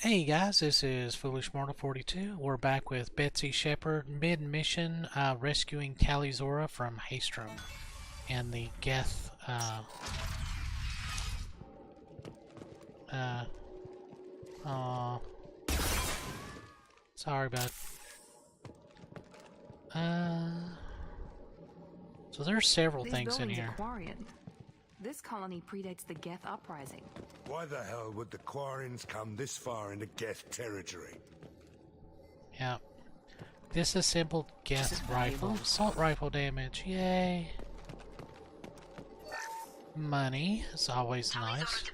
Hey guys, this is Foolish Mortal 42. We're back with Betsy Shepard mid-mission rescuing Tali from Haestrom and the Geth. Aw. Sorry, bud. So there's several things in here. This colony predates the Geth uprising. Why the hell would the Quarians come this far into Geth territory? Yeah. Disassembled Geth rifle. Assault rifle damage. Yay. Money is always nice.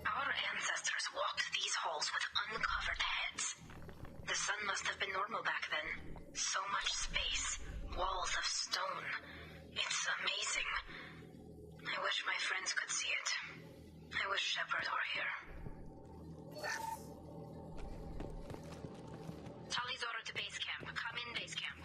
Our ancestors walked these halls with uncovered heads. The sun must have been normal back then. So much space. Walls of stone. It's amazing. I wish my friends could see it. I wish Shepard were here. Tali's order to base camp. Come in base camp.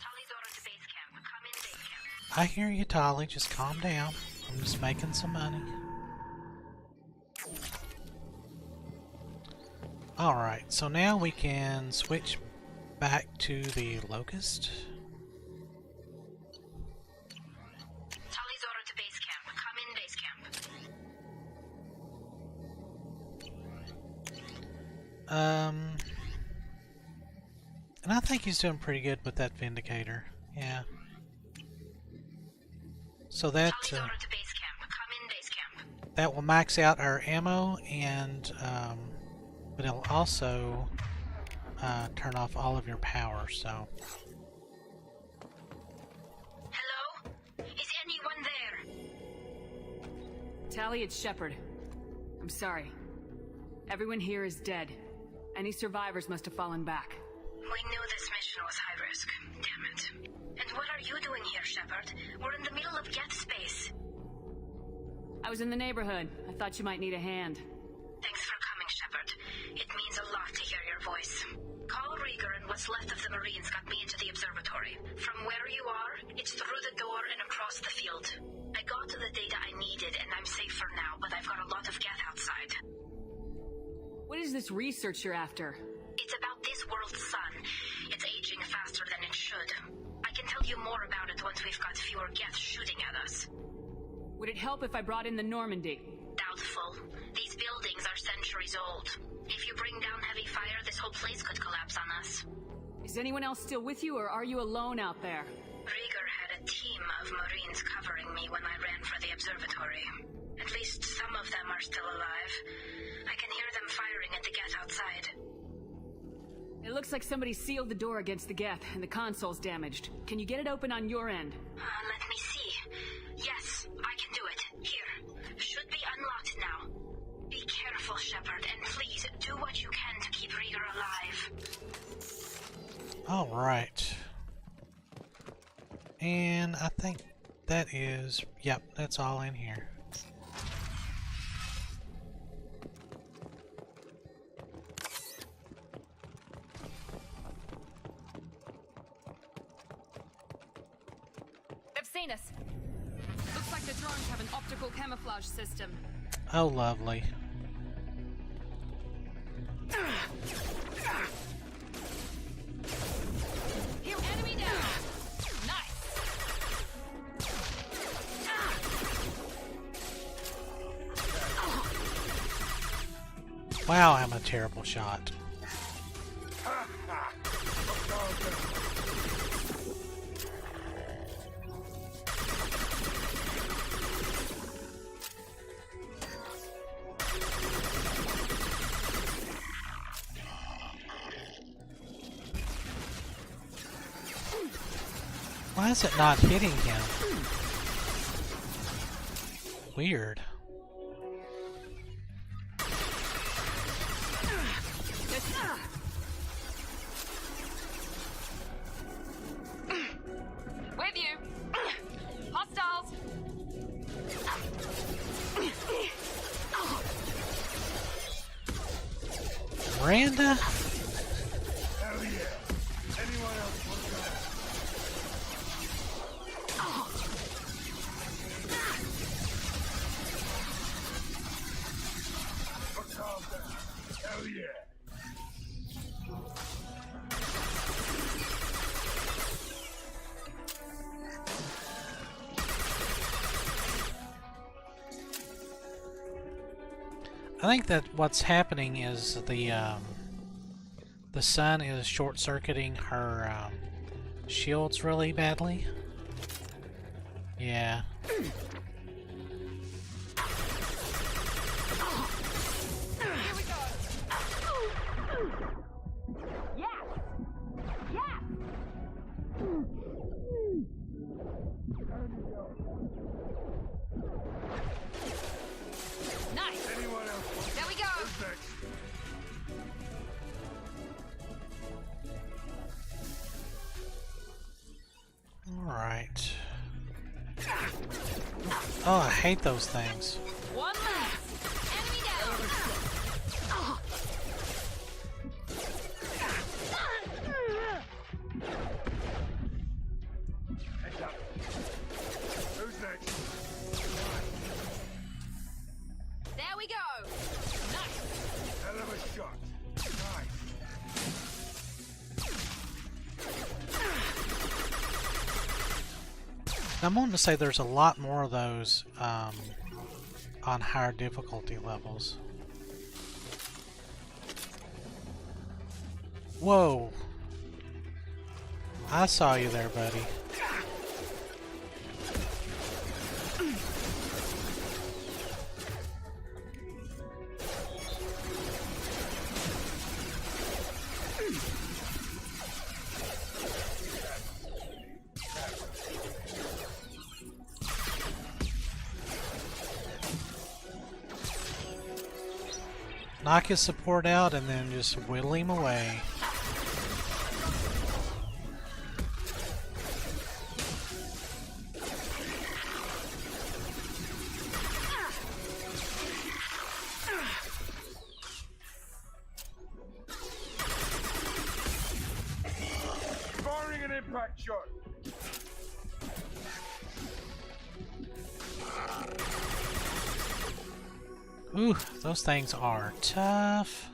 Tali's order to base camp. Come in base camp. I hear you, Tali. Just calm down. I'm just making some money. Alright, so now we can switch back to the Locust. Tali's order to base camp. Come in base camp. And I think he's doing pretty good with that Vindicator. Yeah. So that Tali's order to base camp. Come in base camp. that will max out our ammo, and but it'll also turn off all of your power. So. Hello? Is anyone there? Tali, it's Shepard. I'm sorry. Everyone here is dead. Any survivors must have fallen back. We knew this mission was high risk. Damn it. And what are you doing here, Shepard? We're in the middle of Geth space. I was in the neighborhood. I thought you might need a hand. Thanks for coming, Shepard. It means a lot to hear your voice. Call Rieger and what's left of the Marines got me into the observatory. From where you are, it's through the door and across the field. I got to the data I needed and I'm safe for now, but I've got a lot of Geth outside. What is this research you're after? It's about this world's sun. It's aging faster than it should. I can tell you more about it once we've got fewer Geth shooting at us. Would it help if I brought in the Normandy? Doubtful. These buildings are centuries old. If you bring down heavy fire, this whole place could collapse on us. Is anyone else still with you, or are you alone out there? Rieger had a team of Marines covering me when I ran for the observatory. At least some of them are still alive. I can hear them firing at the Geth outside. It looks like somebody sealed the door against the Geth, and the console's damaged. Can you get it open on your end? Let me see. Yes, I can do it. Here. Should be unlocked now. Be careful, Shepard, and please do what you can to keep Rieger alive. Alright. And I think that is... Yep, that's all in here. They've seen us. Looks like the drones have an optical camouflage system. Oh, lovely. Here, enemy down. Nice. Wow, I'm a terrible shot. Why is it not hitting him? Weird. With you. Hostiles. Randa? Hell yeah. Anyone else want to go? Oh, calm down. Hell yeah. I think that what's happening is the sun is short-circuiting her shields really badly. Yeah. Nice. Anyone else? There we go. Who's next? Alright. Oh, I hate those things. One less. Enemy down. Heads up. Who's next? There we go. Nice. Hell of a shot. Nice. I'm wanting to say there's a lot more of those on higher difficulty levels. Whoa! I saw you there, buddy. Knock his support out and then just whittle him away. Firing an impact shot. Ooh, those things are tough.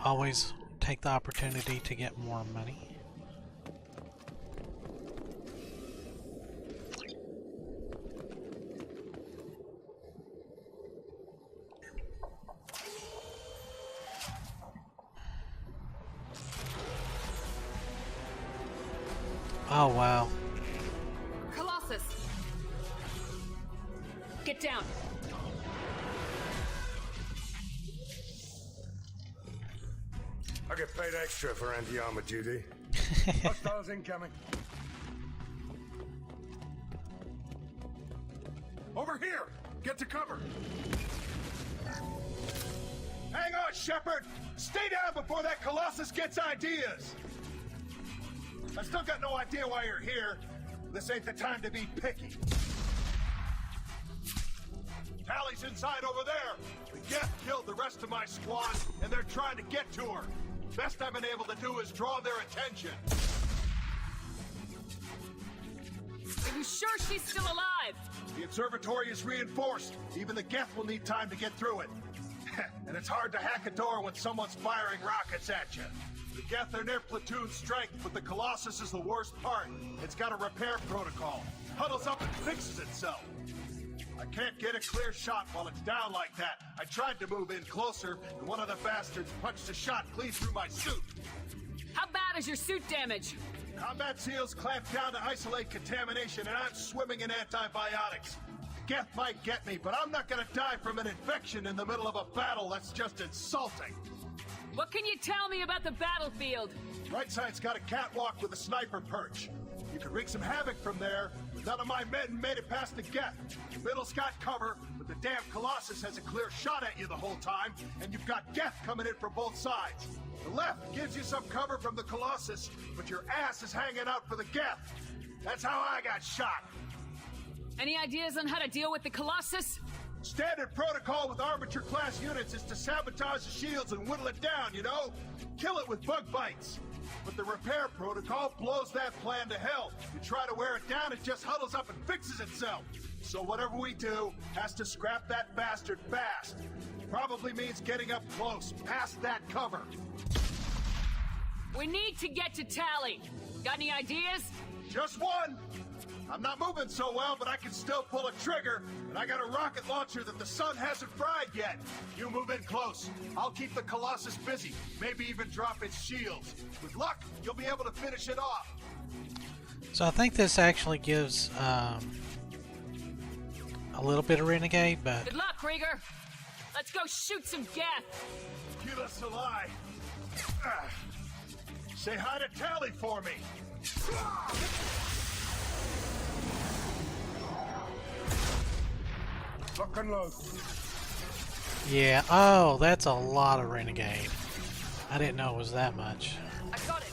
Always take the opportunity to get more money. Oh wow. Colossus! Get down! I get paid extra for anti-armor duty. Hostiles incoming. Over here! Get to cover! Hang on, Shepard! Stay down before that Colossus gets ideas! I still got no idea why you're here. This ain't the time to be picky. Tali's inside over there! The Geth killed the rest of my squad, and they're trying to get to her. Best I've been able to do is draw their attention. Are you sure she's still alive? The observatory is reinforced. Even the Geth will need time to get through it. And it's hard to hack a door when someone's firing rockets at you. The Geth are near platoon strength, but the Colossus is the worst part. It's got a repair protocol. Huddles up and fixes itself. I can't get a clear shot while it's down like that. I tried to move in closer, and one of the bastards punched a shot clean through my suit. How bad is your suit damage? Combat SEALs clamp down to isolate contamination, and I'm swimming in antibiotics. Geth might get me, but I'm not gonna die from an infection in the middle of a battle. That's just insulting. What can you tell me about the battlefield? Right side's got a catwalk with a sniper perch. You can wreak some havoc from there, but none of my men made it past the Geth. The middle's got cover, but the damn Colossus has a clear shot at you the whole time, and you've got Geth coming in from both sides. The left gives you some cover from the Colossus, but your ass is hanging out for the Geth. That's how I got shot. Any ideas on how to deal with the Colossus? Standard protocol with Arbiter-class units is to sabotage the shields and whittle it down, you know? Kill it with bug bites. But the repair protocol blows that plan to hell. You try to wear it down, it just huddles up and fixes itself. So whatever we do has to scrap that bastard fast. Probably means getting up close, past that cover. We need to get to Tali. Got any ideas? Just one. I'm not moving so well, but I can still pull a trigger, and I got a rocket launcher that the sun hasn't fried yet. You move in close. I'll keep the Colossus busy, maybe even drop its shields. With luck, you'll be able to finish it off. So I think this actually gives a little bit of renegade, but Good luck, Rieger. Let's go shoot some Geth. Keep us alive. Say hi to Tali for me. Lock and load. yeah. Oh, that's a lot of renegade. I didn't know it was that much. I got it.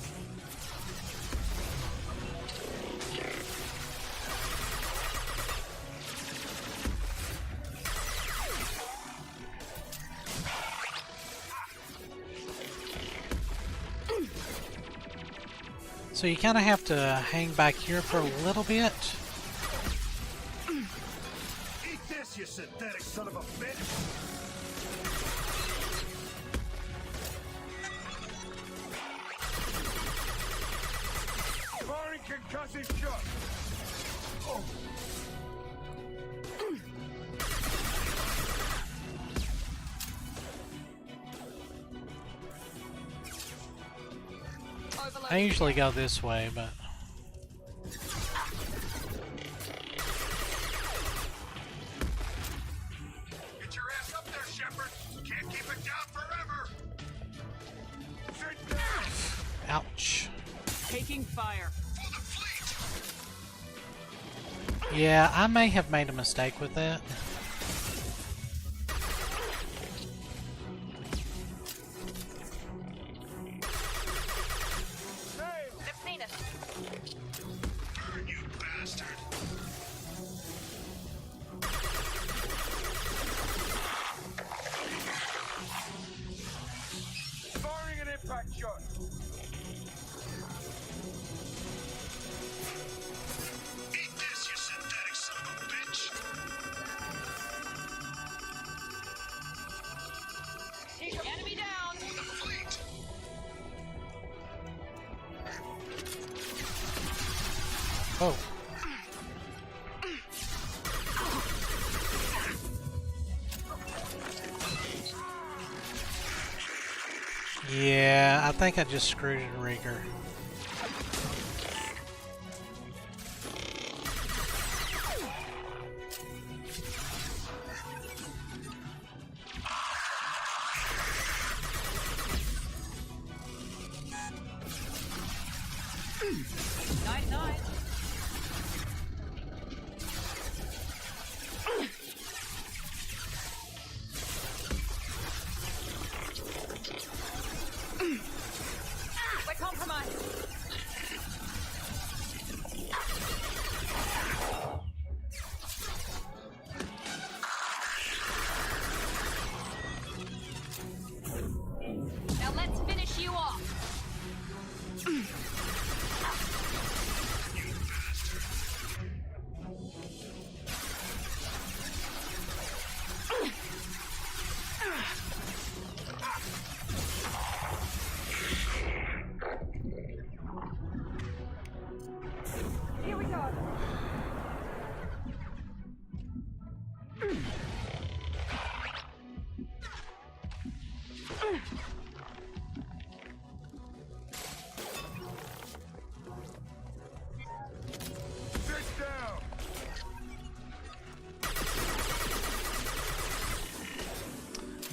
So you kind of have to hang back here for a little bit. Eat this, you synthetic son of a bitch. Firing concussive shot. Oh. Overload. I usually go this way, but Get your ass up there, Shepard. Can't keep it down forever. Sit down. ouch. Taking fire. For the fleet. Yeah, I may have made a mistake with that. Depleted. Burn, you bastard. Firing an impact shot. Eat this, you synthetic son of a bitch. Enemy down. For the fleet. Oh. Yeah, I think I just screwed it, Rieger. Night, night. We're compromised. Now let's finish you off. You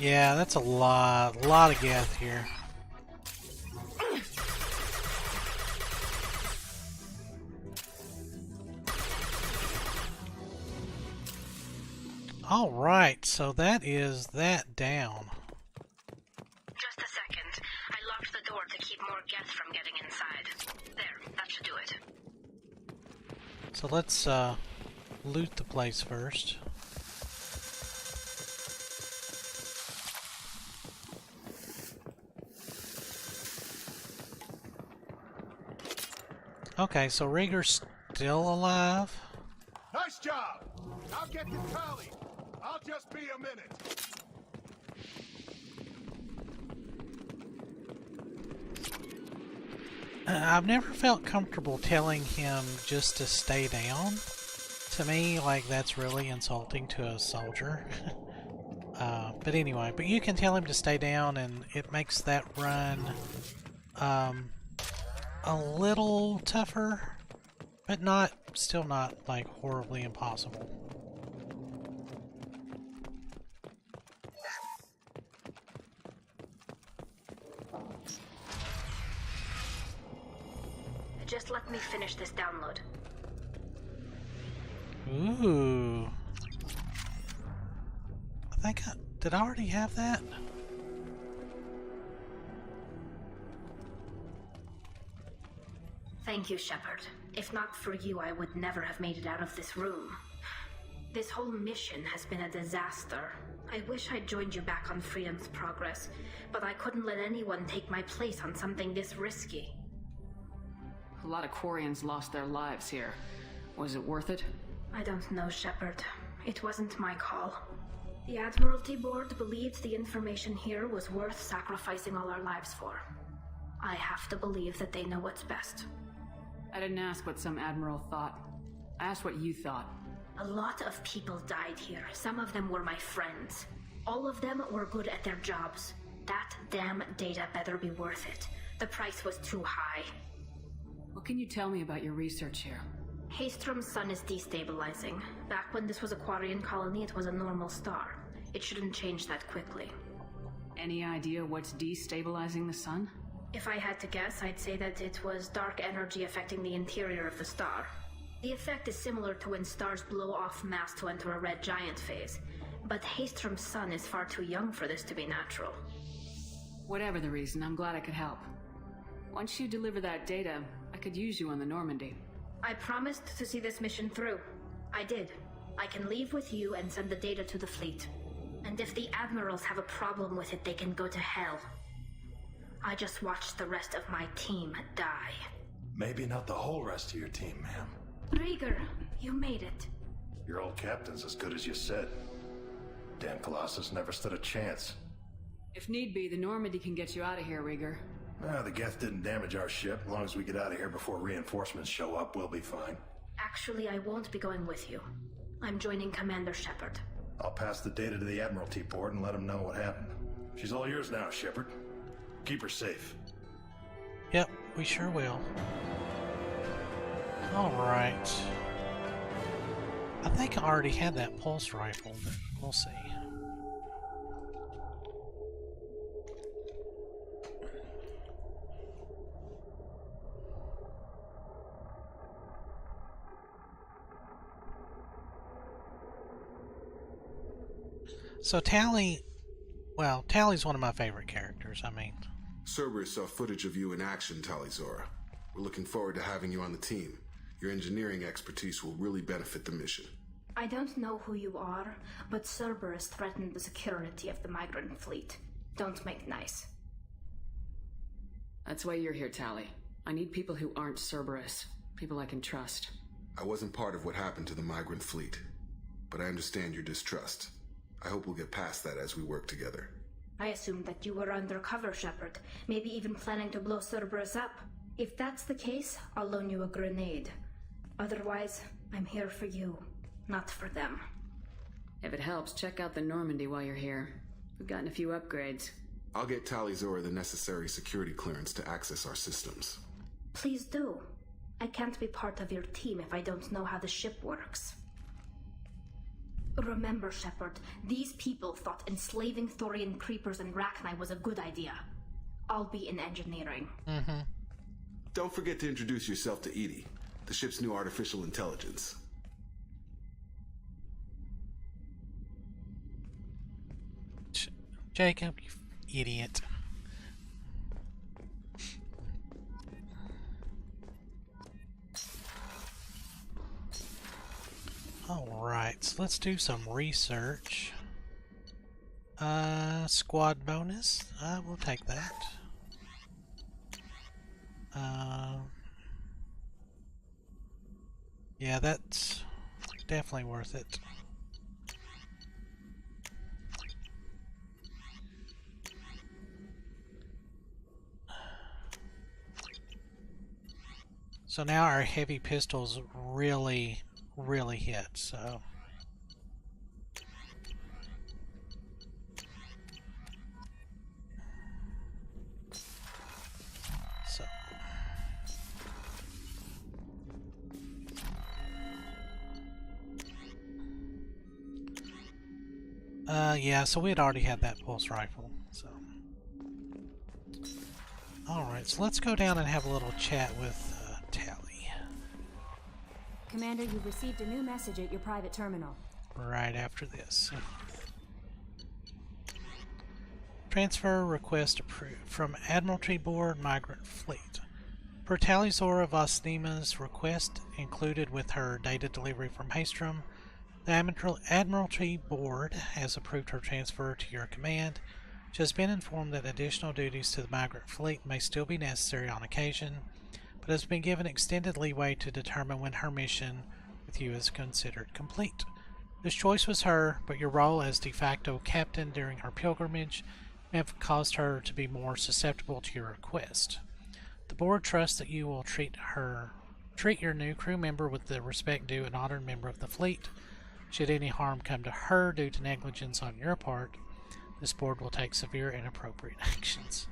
Yeah, that's a lot of Geth here. Alright, so that is that down. Just a second. I locked the door to keep more Geth from getting inside. There, that should do it. So let's loot the place first. Okay, so Rieger's still alive. Nice job! I'll get to Tali. I'll just be a minute. I've never felt comfortable telling him just to stay down. To me, like, that's really insulting to a soldier. But anyway, but you can tell him to stay down, and it makes that run a little tougher, but still not like horribly impossible. Just let me finish this download. Ooh. Did I already have that? Thank you, Shepard. If not for you, I would never have made it out of this room. This whole mission has been a disaster. I wish I'd joined you back on Freedom's Progress, but I couldn't let anyone take my place on something this risky. A lot of Quarians lost their lives here. Was it worth it? I don't know, Shepard. It wasn't my call. The Admiralty Board believed the information here was worth sacrificing all our lives for. I have to believe that they know what's best. I didn't ask what some admiral thought. I asked what you thought. A lot of people died here. Some of them were my friends. All of them were good at their jobs. That damn data better be worth it. The price was too high. What can you tell me about your research here? Haestrom's sun is destabilizing. Back when this was a Quarian colony, it was a normal star. It shouldn't change that quickly. Any idea what's destabilizing the sun? If I had to guess, I'd say that it was dark energy affecting the interior of the star. The effect is similar to when stars blow off mass to enter a red giant phase, but Haestrom's sun is far too young for this to be natural. Whatever the reason, I'm glad I could help. Once you deliver that data, I could use you on the Normandy. I promised to see this mission through. I did. I can leave with you and send the data to the fleet. And if the admirals have a problem with it, they can go to hell. I just watched the rest of my team die. Maybe not the whole rest of your team, ma'am. Rieger, you made it. Your old captain's as good as you said. Damn Colossus never stood a chance. If need be, the Normandy can get you out of here, Rieger. The Geth didn't damage our ship. As long as we get out of here before reinforcements show up, we'll be fine. Actually, I won't be going with you. I'm joining Commander Shepard. I'll pass the data to the Admiralty Board and let them know what happened. She's all yours now, Shepard. Keep her safe. Yep, we sure will. Alright. I think I already had that pulse rifle, but we'll see. So Tali, well, Tali's one of my favorite characters, I mean. Cerberus saw footage of you in action, Tali Zora. We're looking forward to having you on the team. Your engineering expertise will really benefit the mission. I don't know who you are, but Cerberus threatened the security of the migrant fleet. Don't make nice. That's why you're here, Tali. I need people who aren't Cerberus. People I can trust. I wasn't part of what happened to the migrant fleet, but I understand your distrust. I hope we'll get past that as we work together. I assumed that you were undercover, Shepard. Maybe even planning to blow Cerberus up. If that's the case, I'll loan you a grenade. Otherwise, I'm here for you, not for them. If it helps, check out the Normandy while you're here. We've gotten a few upgrades. I'll get Tali Zora the necessary security clearance to access our systems. Please do. I can't be part of your team if I don't know how the ship works. Remember, Shepard, these people thought enslaving Thorian creepers and Rachni was a good idea. I'll be in engineering. Don't forget to introduce yourself to Edie, the ship's new artificial intelligence. Jacob, you idiot. Alright, so let's do some research. Squad bonus. We'll take that. Yeah, that's definitely worth it. So now our heavy pistols really hit, so... yeah, so we had already had that pulse rifle, so... Alright, so let's go down and have a little chat with Tali. Commander, you've received a new message at your private terminal. Right after this. Transfer request approved from Admiralty Board Migrant Fleet. Per Tali Zora Vosnima's request included with her data delivery from Haestrom, the Admiralty Board has approved her transfer to your command. She has been informed that additional duties to the Migrant Fleet may still be necessary on occasion, but has been given extended leeway to determine when her mission with you is considered complete. This choice was her, but your role as de facto captain during her pilgrimage may have caused her to be more susceptible to your request. The Board trusts that you will treat your new crew member with the respect due an honored member of the fleet. Should any harm come to her due to negligence on your part, this Board will take severe and appropriate actions.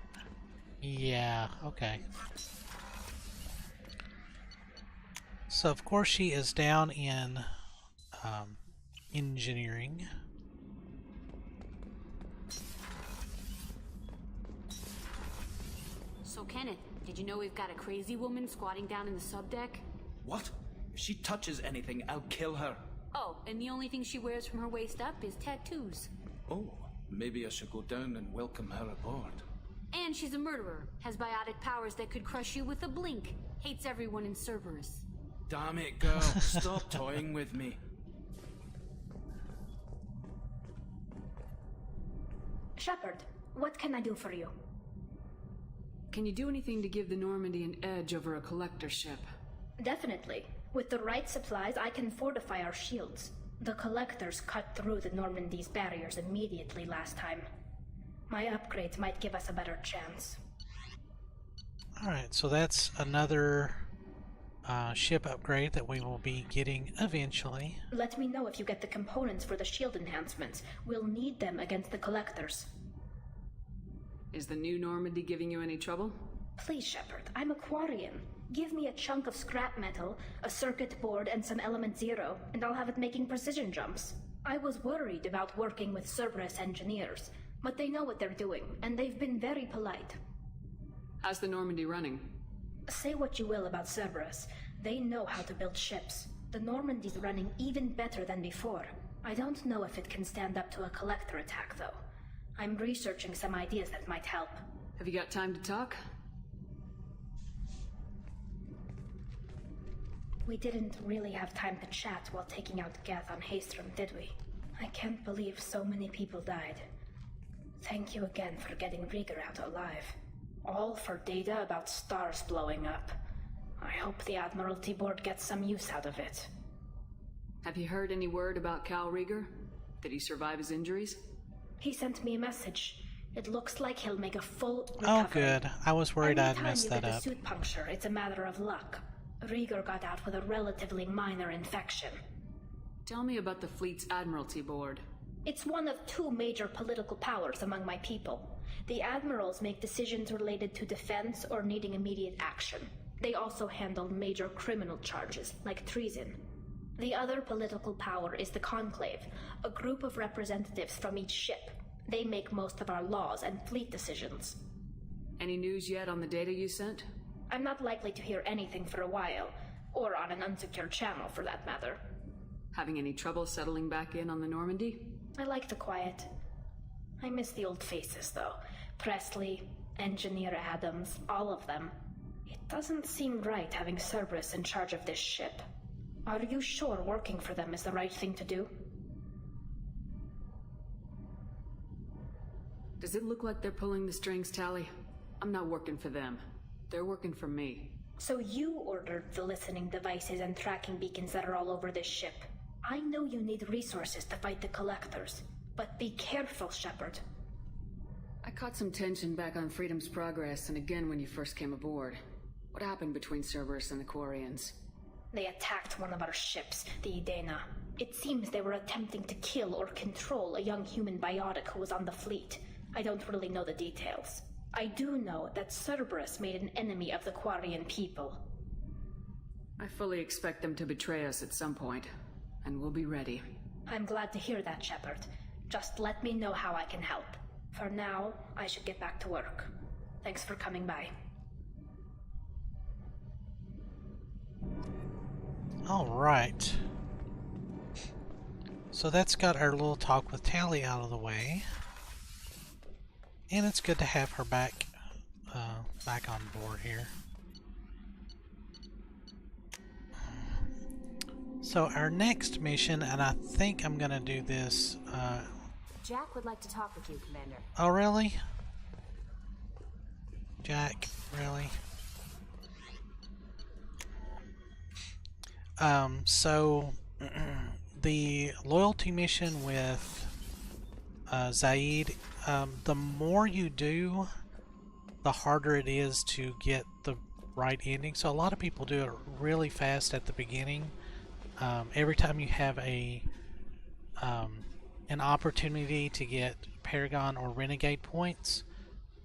Yeah, okay. So of course she is down in engineering. So Kenneth, did you know we've got a crazy woman squatting down in the subdeck? What? If she touches anything, I'll kill her. Oh, and the only thing she wears from her waist up is tattoos. Oh, maybe I should go down and welcome her aboard. And she's a murderer, has biotic powers that could crush you with a blink, hates everyone in Cerberus. Damn it, girl. Stop toying with me. Shepard, what can I do for you? Can you do anything to give the Normandy an edge over a collector ship? Definitely. With the right supplies, I can fortify our shields. The collectors cut through the Normandy's barriers immediately last time. My upgrades might give us a better chance. Alright, so that's another ship upgrade that we will be getting eventually. Let me know if you get the components for the shield enhancements. We'll need them against the collectors. Is the new Normandy giving you any trouble? Please, Shepard, I'm a Quarian. Give me a chunk of scrap metal, a circuit board, and some element zero, and I'll have it making precision jumps. I was worried about working with Cerberus engineers, but they know what they're doing, and they've been very polite. How's the Normandy running? Say what you will about Cerberus, they know how to build ships. The Normandy's running even better than before. I don't know if it can stand up to a collector attack, though. I'm researching some ideas that might help. Have you got time to talk? We didn't really have time to chat while taking out Gath on Haestrom, did we? I can't believe so many people died. Thank you again for getting Rieger out alive. All for data about stars blowing up. I hope the Admiralty Board gets some use out of it. Have you heard any word about Cal Rieger? Did he survive his injuries? He sent me a message. It looks like he'll make a full recovery. Oh good, I was worried I'd messed that Anytime you get up. a suit puncture, it's a matter of luck. Rieger got out with a relatively minor infection. Tell me about the fleet's Admiralty Board. It's one of two major political powers among my people. The admirals make decisions related to defense or needing immediate action. They also handle major criminal charges, like treason. The other political power is the Conclave, a group of representatives from each ship. They make most of our laws and fleet decisions. Any news yet on the data you sent? I'm not likely to hear anything for a while, or on an unsecured channel for that matter. Having any trouble settling back in on the Normandy? I like the quiet. I miss the old faces, though. Presley, Engineer Adams, all of them. It doesn't seem right having Cerberus in charge of this ship. Are you sure working for them is the right thing to do? Does it look like they're pulling the strings, Tali? I'm not working for them. They're working for me. So you ordered the listening devices and tracking beacons that are all over this ship. I know you need resources to fight the Collectors, but be careful, Shepard. I caught some tension back on Freedom's Progress and again when you first came aboard. What happened between Cerberus and the Quarians? They attacked one of our ships, the Edena. It seems they were attempting to kill or control a young human biotic who was on the fleet. I don't really know the details. I do know that Cerberus made an enemy of the Quarian people. I fully expect them to betray us at some point, and we'll be ready. I'm glad to hear that, Shepard. Just let me know how I can help. For now, I should get back to work. Thanks for coming by. Alright. So that's got our little talk with Tali out of the way. And it's good to have her back on board here. So our next mission, and I think I'm gonna do this. Jack would like to talk with you, Commander. Oh really? Jack, really? So the loyalty mission with Zaid, the more you do, the harder it is to get the right ending. So a lot of people do it really fast at the beginning. Every time you have an opportunity to get Paragon or Renegade points,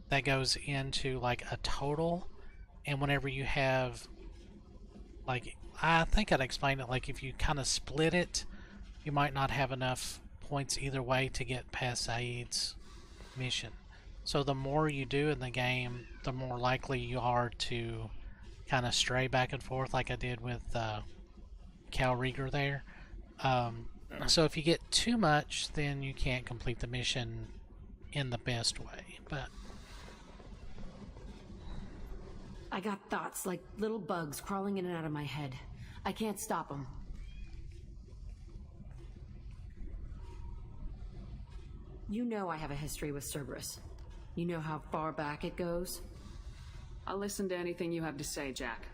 that goes into like a total. And whenever you have, like, I think I'd explain it like if you kind of split it, you might not have enough points either way to get past Zaid's mission. So the more you do in the game, the more likely you are to kind of stray back and forth like I did with Cal Rieger there. So if you get too much, then you can't complete the mission in the best way. But I got thoughts like little bugs crawling in and out of my head. I can't stop them. You know I have a history with Cerberus. You know how far back it goes? I'll listen to anything you have to say, Jack.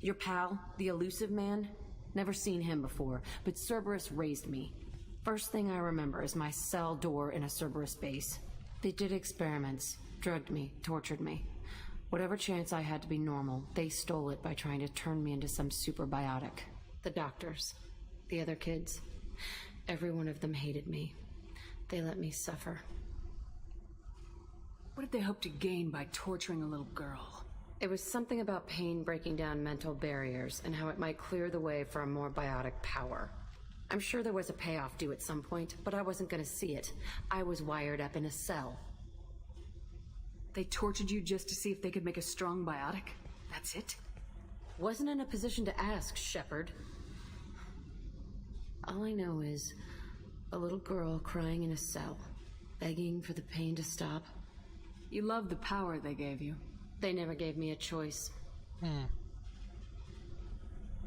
Your pal, the elusive man? Never seen him before, but Cerberus raised me. First thing I remember is my cell door in a Cerberus base. They did experiments, drugged me, tortured me. Whatever chance I had to be normal, they stole it by trying to turn me into some super biotic. The doctors, the other kids, every one of them hated me. They let me suffer. What did they hope to gain by torturing a little girl? It was something about pain breaking down mental barriers and how it might clear the way for a more biotic power. I'm sure there was a payoff due at some point, but I wasn't going to see it. I was wired up in a cell. They tortured you just to see if they could make a strong biotic? That's it? Wasn't in a position to ask, Shepard. All I know is a little girl crying in a cell, begging for the pain to stop. You love the power they gave you. They never gave me a choice.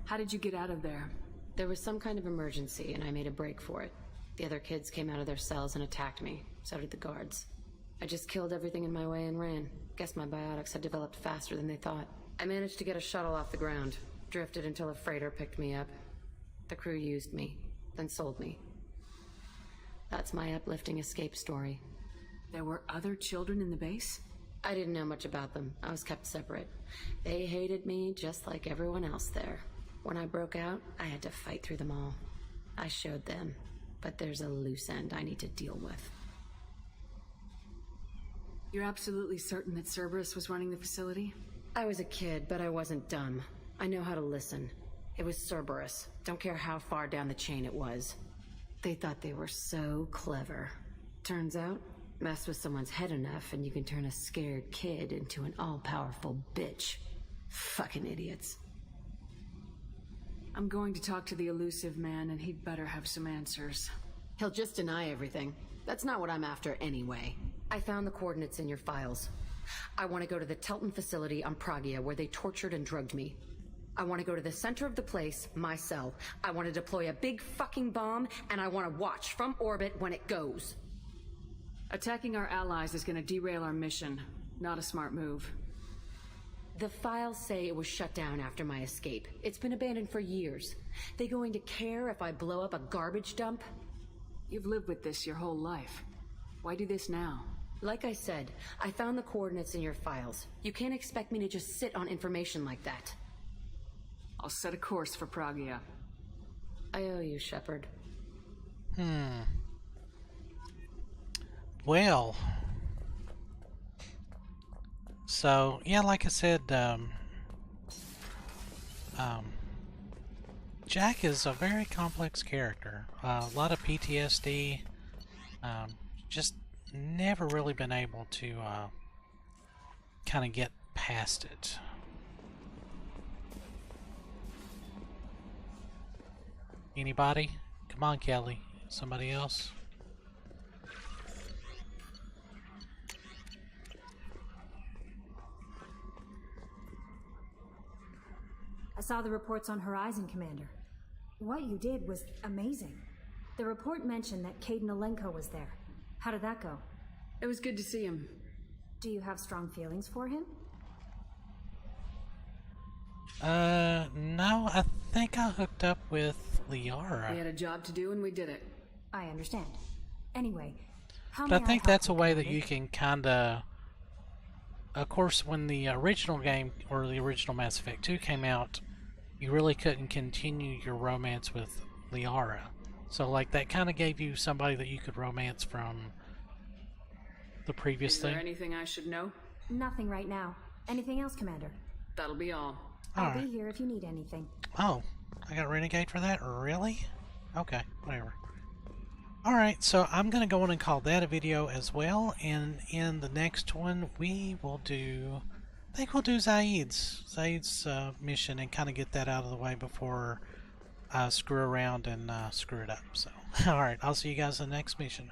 How did you get out of there? There was some kind of emergency, and I made a break for it. The other kids came out of their cells and attacked me. So did the guards. I just killed everything in my way and ran. Guess my biotics had developed faster than they thought. I managed to get a shuttle off the ground. Drifted until a freighter picked me up. The crew used me, then sold me. That's my uplifting escape story. There were other children in the base? I didn't know much about them. I was kept separate. They hated me just like everyone else there. When I broke out, I had to fight through them all. I showed them, but there's a loose end I need to deal with. You're absolutely certain that Cerberus was running the facility? I was a kid, but I wasn't dumb. I know how to listen. It was Cerberus. Don't care how far down the chain it was. They thought they were so clever. Turns out, mess with someone's head enough and you can turn a scared kid into an all-powerful bitch. Fucking idiots. I'm going to talk to the elusive man, and he'd better have some answers. He'll just deny everything. That's not what I'm after anyway. I found the coordinates in your files. I want to go to the Telton facility on Pragia where they tortured and drugged me. I want to go to the center of the place, my cell. I want to deploy a big fucking bomb, and I want to watch from orbit when it goes. Attacking our allies is going to derail our mission. Not a smart move. The files say it was shut down after my escape. It's been abandoned for years. They going to care if I blow up a garbage dump? You've lived with this your whole life. Why do this now? Like I said, I found the coordinates in your files. You can't expect me to just sit on information like that. I'll set a course for Pragia. I owe you, Shepard. Well, so yeah, like I said, Jack is a very complex character. A lot of PTSD. Just never really been able to kind of get past it. Anybody? Come on, Kelly. Somebody else? I saw the reports on Horizon, Commander. What you did was amazing. The report mentioned that Caden Alenko was there. How did that go? It was good to see him. Do you have strong feelings for him? No, I think I hooked up with Liara. We had a job to do and we did it. I understand. Anyway, how But may I think help that's a you, way that Commander? you can kinda... Of course, when the original game, or the original Mass Effect 2 came out, you really couldn't continue your romance with Liara. So, like, that kind of gave you somebody that you could romance from the previous Is thing. there anything I should know? Nothing right now. Anything else, Commander? That'll be all. I'll Alright. be here if you need anything. Oh, I got Renegade for that? Really? Okay, whatever. Alright, so I'm going to go on and call that a video as well, and in the next one we will do... I think we'll do Zaid's mission and kind of get that out of the way before I screw around and screw it up. So, alright, I'll see you guys in the next mission.